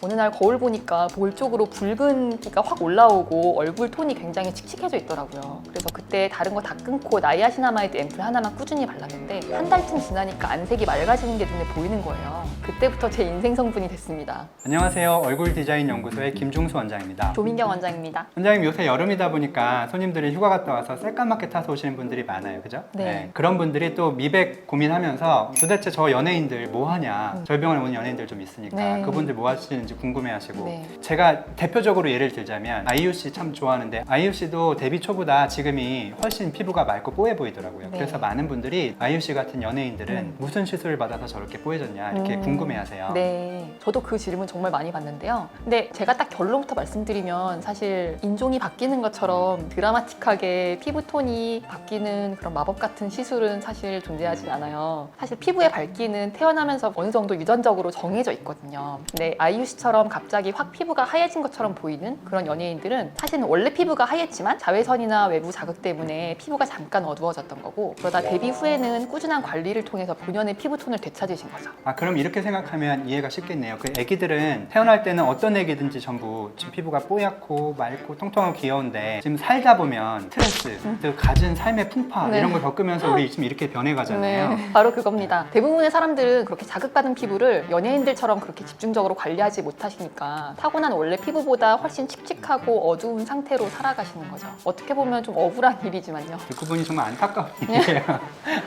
어느 날 거울 보니까 볼 쪽으로 붉은기가 확 올라오고 얼굴 톤이 굉장히 칙칙해져 있더라고요. 그래서 그때 다른 거 다 끊고 나이아시나마이드 앰플 하나만 꾸준히 발랐는데 한 달쯤 지나니까 안색이 맑아지는 게 눈에 보이는 거예요. 그때부터 제 인생 성분이 됐습니다. 안녕하세요. 얼굴 디자인 연구소의 김중수 원장입니다. 조민경 원장입니다. 원장님, 요새 여름이다 보니까 손님들이 휴가 갔다 와서 새까맣게 타서 오시는 분들이 많아요. 그죠? 네. 그런 분들이 또 미백 고민하면서 도대체 저 연예인들 뭐 하냐. 저희 병원에 오는 연예인들 좀 있으니까 네. 그분들 뭐 하시는지 궁금해 하시고 네. 제가 대표적으로 예를 들자면 아이유 씨 참 좋아하는데 아이유 씨도 데뷔 초보다 지금이 훨씬 피부가 맑고 뽀해 보이더라고요. 네. 그래서 많은 분들이 아이유 씨 같은 연예인들은 무슨 시술을 받아서 저렇게 뽀해졌냐 이렇게 궁금해 하세요. 네, 저도 그 질문 정말 많이 받는데요. 근데 제가 딱 결론부터 말씀드리면 사실 인종이 바뀌는 것처럼 드라마틱하게 피부톤이 바뀌는 그런 마법 같은 시술은 사실 존재하진 않아요. 사실 피부의 밝기는 태어나면서 어느 정도 유전적으로 정해져 있거든요. 근데 아이유 씨처럼 갑자기 확 피부가 하얘진 것처럼 보이는 그런 연예인들은 사실은 원래 피부가 하얘지만 자외선이나 외부 자극 때문에 피부가 잠깐 어두워졌던 거고 그러다 데뷔 후에는 꾸준한 관리를 통해서 본연의 피부톤을 되찾으신 거죠. 아, 그럼 이렇게 생각하면 이해가 쉽겠네요. 그 애기들은 태어날 때는 어떤 애기든지 전부 지금 피부가 뽀얗고 맑고 통통하고 귀여운데 지금 살다 보면 스트레스, 또 갖은 삶의 풍파 네. 이런 걸 겪으면서 우리 지금 이렇게 변해가잖아요. 네, 바로 그겁니다. 대부분의 사람들은 그렇게 자극받은 피부를 연예인들처럼 그렇게 집중적으로 관리하지 못하시니까 타고난 원래 피부보다 훨씬 칙칙하고 어두운 상태로 살아가시는 거죠. 어떻게 보면 좀 억울한 일이지만요. 듣고 보니 정말 안타까운 일이에요.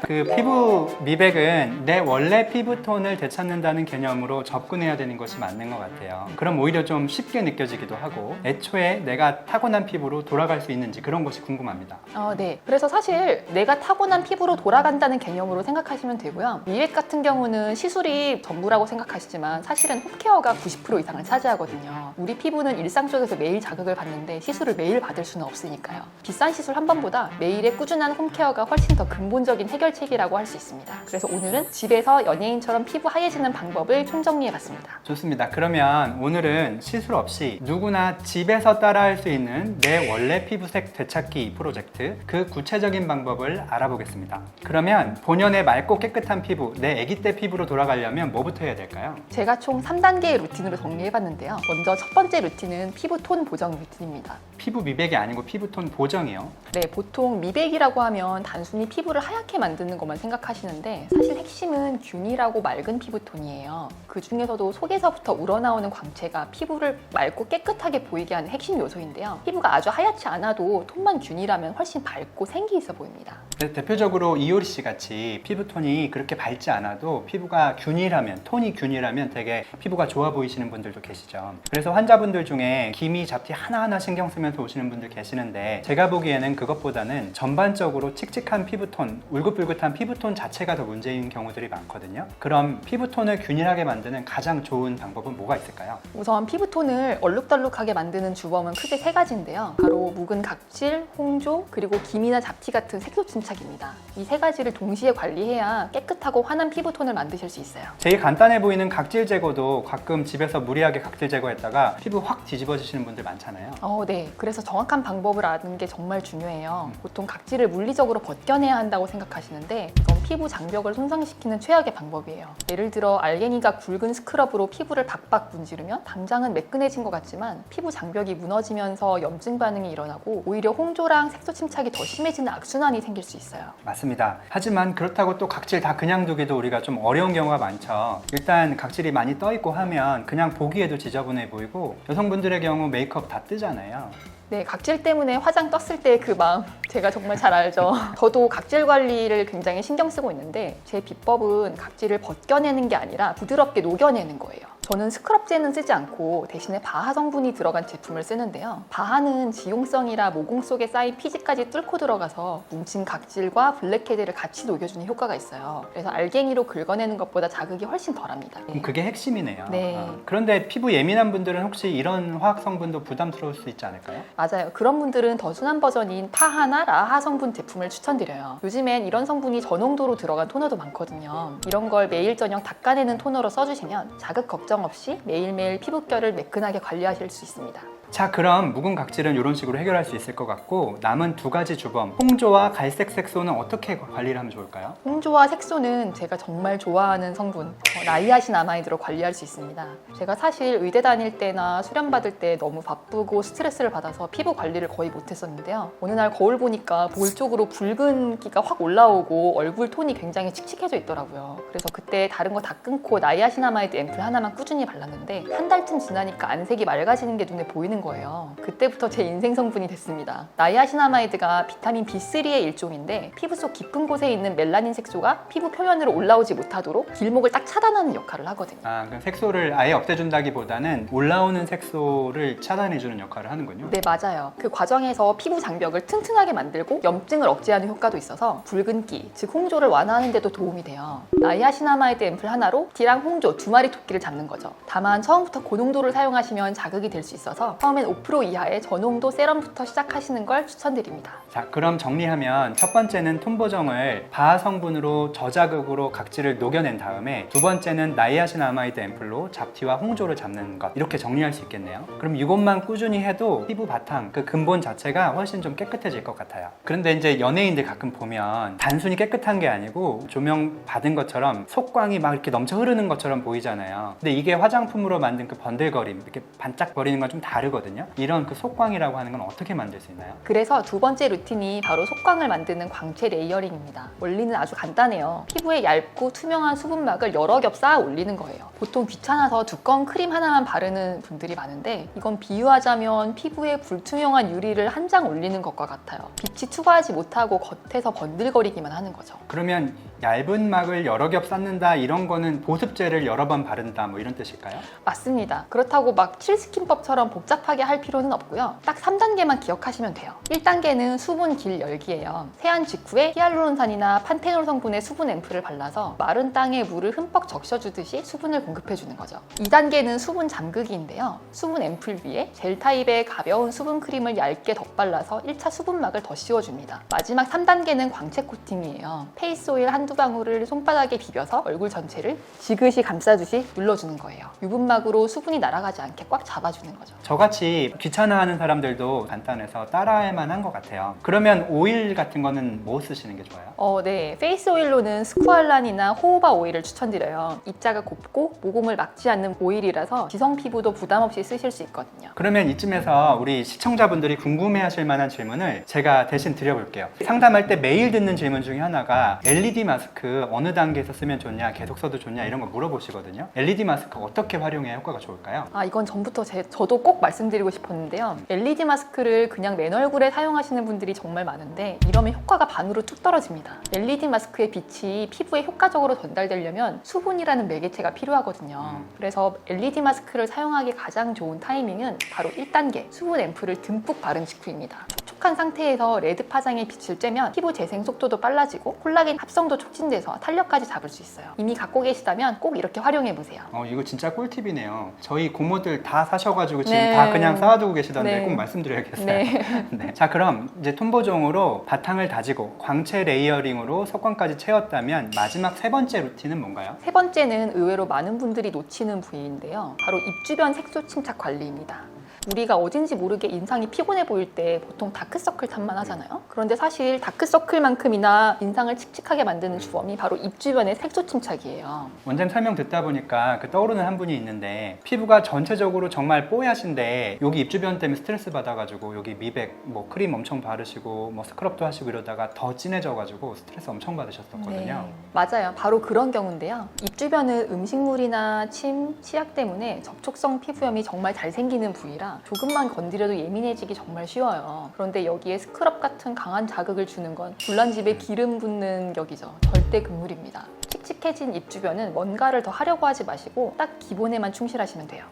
그 피부 미백은 내 원래 피부톤을 되찾는다는 개념으로 접근해야 되는 것이 맞는 것 같아요. 그럼 오히려 좀 쉽게 느껴지기도 하고 애초에 내가 타고난 피부로 돌아갈 수 있는지 그런 것이 궁금합니다. 네. 그래서 사실 내가 타고난 피부로 돌아간다는 개념으로 생각하시면 되고요. 미백 같은 경우는 시술이 전부라고 생각하시지만 사실은 홈케어가 90% 이상을 차지하거든요. 우리 피부는 일상 속에서 매일 자극을 받는데 시술을 매일 받을 수는 없으니까요. 비싼 시술 한 번보다 매일의 꾸준한 홈케어가 훨씬 더 근본적인 해결책이라고 할 수 있습니다. 그래서 오늘은 집에서 연예인처럼 피부 하얘지는 방법을 총정리해봤습니다. 좋습니다. 그러면 오늘은 시술 없이 누구나 집에서 따라할 수 있는 내 원래 피부색 되찾기 프로젝트 그 구체적인 방법을 알아보겠습니다. 그러면 본연의 맑고 깨끗한 피부, 내 아기 때 피부로 돌아가려면 뭐부터 해야 될까요? 제가 총 3단계의 루틴으로 정리해봤는데요. 먼저 첫 번째 루틴은 피부톤 보정 루틴입니다. 피부 미백이 아니고 피부톤 보정이요. 네, 보통 미백이라고 하면 단순히 피부를 하얗게 만드는 것만 생각하시는데 사실 핵심은 균일하고 맑은 피부톤이에요. 그 중에서도 속에서부터 우러나오는 광채가 피부를 맑고 깨끗하게 보이게 하는 핵심 요소인데요. 피부가 아주 하얗지 않아도 톤만 균일하면 훨씬 밝고 생기 있어 보입니다. 대표적으로 이효리 씨 같이 피부톤이 그렇게 밝지 않아도 피부가 균일하면, 톤이 균일하면 되게 피부가 좋아 보이시는 분들도 계시죠. 그래서 환자분들 중에 기미, 잡티 하나하나 신경 쓰면서 오시는 분들 계시는데 제가 보기에는 그것보다는 전반적으로 칙칙한 피부톤, 울긋불긋한 피부톤 자체가 더 문제인 경우들이 많거든요. 그럼 피부톤을 균일하게 만드는 가장 좋은 방법은 뭐가 있을까요? 우선 피부톤을 얼룩덜룩하게 만드는 주범은 크게 세 가지인데요. 바로 묵은 각질, 홍조, 그리고 기미나 잡티 같은 색소 침착입니다. 이 세 가지를 동시에 관리해야 깨끗하고 환한 피부톤을 만드실 수 있어요. 제일 간단해 보이는 각질 제거도 가끔 집에서 무리하게 각질 제거했다가 피부 확 뒤집어지시는 분들 많잖아요. 네. 그래서 정확한 방법을 아는 게 정말 중요해요. 보통 각질을 물리적으로 벗겨내야 한다고 생각하시는데 이건 피부 장벽을 손상시키는 최악의 방법이에요. 예를 들어 알갱이가 굵은 스크럽으로 피부를 박박 문지르면 당장은 매끈해진 것 같지만 피부 장벽이 무너지면서 염증 반응이 일어나고 오히려 홍조랑 색소 침착이 더 심해지는 악순환이 생길 수 있어요. 맞습니다. 하지만 그렇다고 또 각질 다 그냥 두기도 우리가 좀 어려운 경우가 많죠. 일단 각질이 많이 떠 있고 하면 그냥 보기에도 지저분해 보이고 여성분들의 경우 메이크업 다 뜨잖아요. 네, 각질 때문에 화장 떴을 때 그 마음 제가 정말 잘 알죠. 저도 각질 관리를 굉장히 신경 쓰고 있는데 제 비법은 각질을 벗겨내는 게 아니라 부드럽게 녹여내는 거예요. 저는 스크럽제는 쓰지 않고 대신에 바하 성분이 들어간 제품을 쓰는데요. 바하는 지용성이라 모공 속에 쌓인 피지까지 뚫고 들어가서 뭉친 각질과 블랙헤드를 같이 녹여주는 효과가 있어요. 그래서 알갱이로 긁어내는 것보다 자극이 훨씬 덜합니다. 그럼 그게 핵심이네요. 네. 그런데 피부 예민한 분들은 혹시 이런 화학 성분도 부담스러울 수 있지 않을까요? 맞아요. 그런 분들은 더 순한 버전인 파하나 라하 성분 제품을 추천드려요. 요즘엔 이런 성분이 저농도로 들어간 토너도 많거든요. 이런 걸 매일 저녁 닦아내는 토너로 써주시면 자극 걱정 없이 매일매일 피부결을 매끈하게 관리하실 수 있습니다. 자, 그럼 묵은 각질은 이런 식으로 해결할 수 있을 것 같고 남은 두 가지 주범, 홍조와 갈색 색소는 어떻게 관리를 하면 좋을까요? 홍조와 색소는 제가 정말 좋아하는 성분, 나이아신아마이드로 관리할 수 있습니다. 제가 사실 의대 다닐 때나 수련 받을 때 너무 바쁘고 스트레스를 받아서 피부 관리를 거의 못했었는데요. 어느 날 거울 보니까 볼 쪽으로 붉은기가 확 올라오고 얼굴 톤이 굉장히 칙칙해져 있더라고요. 그래서 그때 다른 거 다 끊고 나이아신아마이드 앰플 하나만 꾸준히 발랐는데 한 달쯤 지나니까 안색이 맑아지는 게 눈에 보이는 거예요. 그때부터 제 인생 성분이 됐습니다. 나이아신아마이드가 비타민 B3의 일종인데 피부 속 깊은 곳에 있는 멜라닌 색소가 피부 표면으로 올라오지 못하도록 길목을 딱 차단하는 역할을 하거든요. 그럼 색소를 아예 없애준다기보다는 올라오는 색소를 차단해주는 역할을 하는군요. 네, 맞아요. 그 과정에서 피부 장벽을 튼튼하게 만들고 염증을 억제하는 효과도 있어서 붉은기, 즉 홍조를 완화하는 데도 도움이 돼요. 나이아신아마이드 앰플 하나로 D랑 홍조 두 마리 토끼를 잡는 거죠. 다만 처음부터 고농도를 사용하시면 자극이 될 수 있어서 처음엔 5% 이하의 저농도 세럼부터 시작하시는 걸 추천드립니다. 자, 그럼 정리하면 첫 번째는 톤 보정을 바하 성분으로 저자극으로 각질을 녹여낸 다음에 두 번째는 나이아신아마이드 앰플로 잡티와 홍조를 잡는 것, 이렇게 정리할 수 있겠네요. 그럼 이것만 꾸준히 해도 피부 바탕, 그 근본 자체가 훨씬 좀 깨끗해질 것 같아요. 그런데 이제 연예인들 가끔 보면 단순히 깨끗한 게 아니고 조명 받은 것처럼 속광이 막 이렇게 넘쳐 흐르는 것처럼 보이잖아요. 근데 이게 화장품으로 만든 그 번들거림, 이렇게 반짝거리는 건 좀 다르거든요. 이런 그 속광이라고 하는 건 어떻게 만들 수 있나요? 그래서 두 번째 루틴이 바로 속광을 만드는 광채 레이어링입니다. 원리는 아주 간단해요. 피부에 얇고 투명한 수분막을 여러 겹 쌓아 올리는 거예요. 보통 귀찮아서 두꺼운 크림 하나만 바르는 분들이 많은데 이건 비유하자면 피부에 불투명한 유리를 한 장 올리는 것과 같아요. 빛이 투과하지 못하고 겉에서 번들거리기만 하는 거죠. 그러면 얇은 막을 여러 겹 쌓는다 이런 거는 보습제를 여러 번 바른다 뭐 이런 뜻일까요? 맞습니다. 그렇다고 막 칠스킨법처럼 복잡하게 할 필요는 없고요. 딱 3단계만 기억하시면 돼요. 1단계는 수분 길 열기예요. 세안 직후에 히알루론산이나 판테놀 성분의 수분 앰플을 발라서 마른 땅에 물을 흠뻑 적셔주듯이 수분을 공급해주는 거죠. 2단계는 수분 잠그기인데요. 수분 앰플 위에 젤 타입의 가벼운 수분 크림을 얇게 덧발라서 1차 수분막을 더 씌워줍니다. 마지막 3단계는 광채 코팅이에요. 페이스 오일 한두 방울을 손바닥에 비벼서 얼굴 전체를 지그시 감싸듯이 눌러주는 거예요. 유분막으로 수분이 날아가지 않게 꽉 잡아주는 거죠. 저같이 귀찮아하는 사람들도 간단해서 따라할 만한 것 같아요. 그러면 오일 같은 거는 뭐 쓰시는 게 좋아요? 네. 페이스 오일로는 스쿠알란이나 호호바 오일을 추천드려요. 입자가 곱고 모공을 막지 않는 오일이라서 지성 피부도 부담 없이 쓰실 수 있거든요. 그러면 이쯤에서 우리 시청자분들이 궁금해하실 만한 질문을 제가 대신 드려볼게요. 상담할 때 매일 듣는 질문 중에 하나가 LED 마스크 어느 단계에서 쓰면 좋냐, 계속 써도 좋냐 이런 거 물어보시거든요. LED 마스크 어떻게 활용해야 효과가 좋을까요? 이건 전부터 저도 꼭 말씀드리고 싶었는데요. LED 마스크를 그냥 맨 얼굴에 사용하시는 분들이 정말 많은데 이러면 효과가 반으로 뚝 떨어집니다. LED 마스크의 빛이 피부에 효과적으로 전달되려면 수분이라는 매개체가 필요하거든요. 그래서 LED 마스크를 사용하기 가장 좋은 타이밍은 바로 1단계 수분 앰플을 듬뿍 바른 직후입니다. 촉촉한 상태에서 레드 파장의 빛을 쬐면 피부 재생 속도도 빨라지고 콜라겐 합성도 촉진돼서 탄력까지 잡을 수 있어요. 이미 갖고 계시다면 꼭 이렇게 활용해보세요. 이거 진짜 꿀팁이네요. 저희 고모들 다 사셔가지고 지금 네. 다 그냥 쌓아두고 계시던데 네. 꼭 말씀드려야겠어요. 네. 네. 자, 그럼 이제 톤 보정으로 바탕을 다지고 광채 레이어링으로 속광까지 채웠다면 마지막 세 번째 루틴은 뭔가요? 세 번째는 의외로 많은 분들이 놓치는 부위인데요. 바로 입 주변 색소 침착 관리입니다. 우리가 어딘지 모르게 인상이 피곤해 보일 때 보통 다크서클 탓만 하잖아요. 그런데 사실 다크서클만큼이나 인상을 칙칙하게 만드는 주범이 바로 입 주변의 색소 침착이에요. 원장님 설명 듣다 보니까 떠오르는 한 분이 있는데 피부가 전체적으로 정말 뽀얗신데 여기 입 주변 때문에 스트레스 받아가지고 여기 미백, 뭐 크림 엄청 바르시고 뭐 스크럽도 하시고 이러다가 더 진해져가지고 스트레스 엄청 받으셨었거든요. 네, 맞아요. 바로 그런 경우인데요. 입 주변은 음식물이나 침, 치약 때문에 접촉성 피부염이 정말 잘 생기는 부위라 조금만 건드려도 예민해지기 정말 쉬워요. 그런데 여기에 스크럽 같은 강한 자극을 주는 건 불난집에 기름 붓는 격이죠. 절대 금물입니다. 칙칙해진 입 주변은 뭔가를 더 하려고 하지 마시고 딱 기본에만 충실하시면 돼요.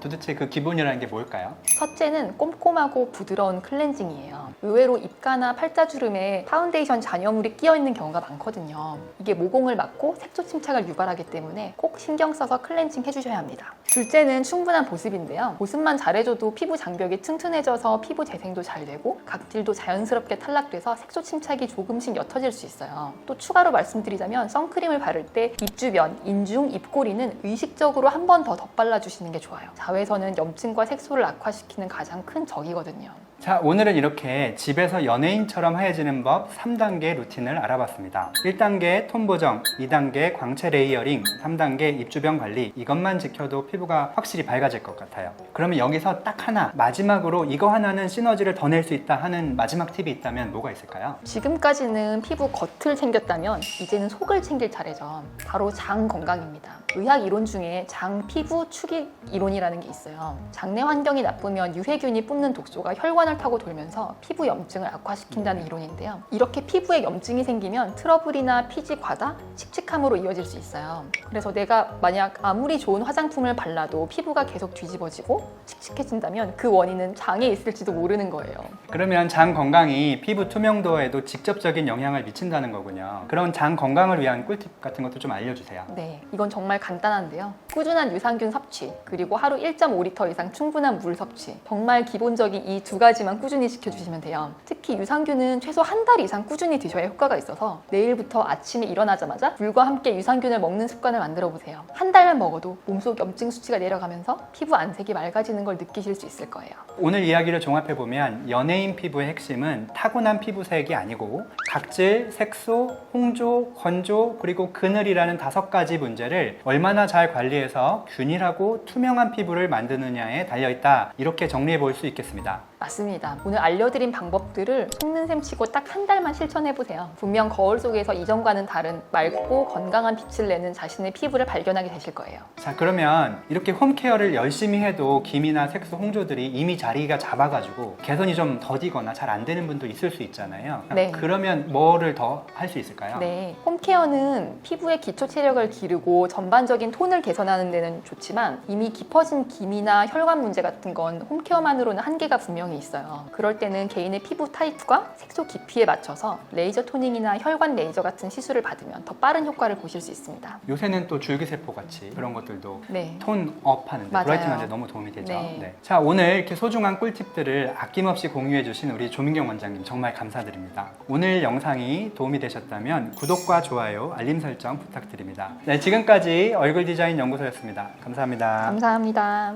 도대체 그 기본이라는 게 뭘까요? 첫째는 꼼꼼하고 부드러운 클렌징이에요. 의외로 입가나 팔자주름에 파운데이션 잔여물이 끼어있는 경우가 많거든요. 이게 모공을 막고 색소 침착을 유발하기 때문에 꼭 신경 써서 클렌징 해주셔야 합니다. 둘째는 충분한 보습인데요. 보습만 잘해줘도 피부 장벽이 튼튼해져서 피부 재생도 잘 되고 각질도 자연스럽게 탈락돼서 색소 침착이 조금씩 옅어질 수 있어요. 또 추가로 말씀드리자면 선크림을 바를 바를 때 입 주변, 인중, 입꼬리는 의식적으로 한 번 더 덧발라주시는 게 좋아요. 자외선은 염증과 색소를 악화시키는 가장 큰 적이거든요. 자, 오늘은 이렇게 집에서 연예인처럼 하얘지는 법 3단계 루틴을 알아봤습니다. 1단계 톤 보정, 2단계 광채 레이어링, 3단계 입주변 관리. 이것만 지켜도 피부가 확실히 밝아질 것 같아요. 그러면 여기서 딱 하나, 마지막으로 이거 하나는 시너지를 더 낼 수 있다 하는 마지막 팁이 있다면 뭐가 있을까요? 지금까지는 피부 겉을 챙겼다면 이제는 속을 챙길 차례죠. 바로 장 건강입니다. 의학 이론 중에 장 피부 축이 이론이라는 게 있어요. 장내 환경이 나쁘면 유해균이 뿜는 독소가 혈관을 타고 돌면서 피부 염증을 악화시킨다는 이론인데요. 이렇게 피부에 염증이 생기면 트러블이나 피지 과다, 칙칙함으로 이어질 수 있어요. 그래서 내가 만약 아무리 좋은 화장품을 발라도 피부가 계속 뒤집어지고 칙칙해진다면 그 원인은 장에 있을지도 모르는 거예요. 그러면 장 건강이 피부 투명도에도 직접적인 영향을 미친다는 거군요. 그런 장 건강을 위한 꿀팁 같은 것도 좀 알려주세요. 네, 이건 정말 간단한데요. 꾸준한 유산균 섭취, 그리고 하루 1.5리터 이상 충분한 물 섭취. 정말 기본적인 이 두 가지만 꾸준히 지켜주시면 돼요. 특히 유산균은 최소 한 달 이상 꾸준히 드셔야 효과가 있어서 내일부터 아침에 일어나자마자 물과 함께 유산균을 먹는 습관을 만들어 보세요. 한 달만 먹어도 몸속 염증 수치가 내려가면서 피부 안색이 맑아지는 걸 느끼실 수 있을 거예요. 오늘 이야기를 종합해보면 연예인 피부의 핵심은 타고난 피부색이 아니고 각질, 색소, 홍조, 건조, 그리고 그늘이라는 5가지 문제를 얼마나 잘 관리해서 균일하고 투명한 피부를 만드느냐에 달려있다. 이렇게 정리해 볼 수 있겠습니다. 맞습니다. 오늘 알려드린 방법들을 속는 셈 치고 딱 한 달만 실천해보세요. 분명 거울 속에서 이전과는 다른 맑고 건강한 빛을 내는 자신의 피부를 발견하게 되실 거예요. 자, 그러면 이렇게 홈케어를 열심히 해도 기미나 색소, 홍조들이 이미 자리가 잡아가지고 개선이 좀 더디거나 잘 안 되는 분도 있을 수 있잖아요. 네. 그러면 뭐를 더 할 수 있을까요? 네, 홈케어는 피부의 기초 체력을 기르고 전반적인 톤을 개선하는 데는 좋지만 이미 깊어진 기미나 혈관 문제 같은 건 홈케어만으로는 한계가 분명히 있어요. 그럴 때는 개인의 피부 타입과 색소 깊이에 맞춰서 레이저 토닝이나 혈관 레이저 같은 시술을 받으면 더 빠른 효과를 보실 수 있습니다. 요새는 또 줄기세포 같이 그런 것들도 네. 톤업 하는데 맞아요. 브라이팅 하는데 너무 도움이 되죠. 네. 자, 오늘 이렇게 소중한 꿀팁들을 아낌없이 공유해 주신 우리 조민경 원장님 정말 감사드립니다. 오늘 영상이 도움이 되셨다면 구독과 좋아요, 알림 설정 부탁드립니다. 네, 지금까지 얼굴 디자인 연구소였습니다. 감사합니다. 감사합니다.